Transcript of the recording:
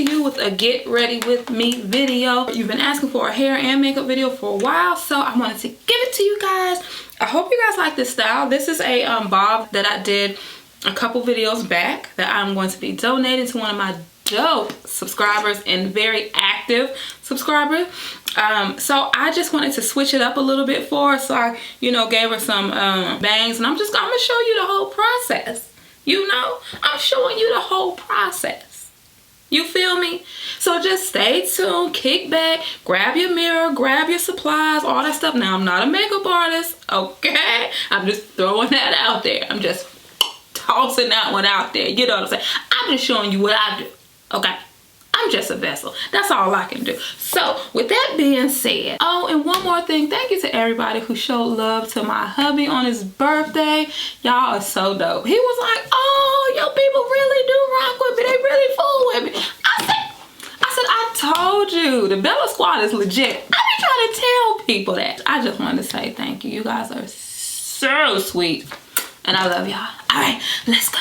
to you with a get ready with me video. You've been asking for a hair and makeup video for a while, so I wanted to give it to you guys. I hope you guys like this style. This is a bob that I did a couple videos back that I'm going to be donating to one of my dope subscribers and very active subscribers. So I just wanted to switch it up a little bit for her. So I, you know, gave her some bangs, and I'm gonna show you the whole process. You know, I'm showing you the whole process. You feel me? So just stay tuned, kick back, grab your mirror, grab your supplies, all that stuff. Now, I'm not a makeup artist, okay? I'm just throwing that out there. I'm just tossing that one out there. You know what I'm saying? I'm just showing you what I do, okay? I'm just a vessel. That's all I can do. So with that being said, oh, and one more thing. Thank you to everybody who showed love to my hubby on his birthday. Y'all are so dope. He was like, oh, yo, people really do rock with me. They really fool with me. I told you, the Bella Squad is legit. I be trying to tell people that. I just wanted to say thank you. You guys are so sweet. And I love y'all. All right, let's go.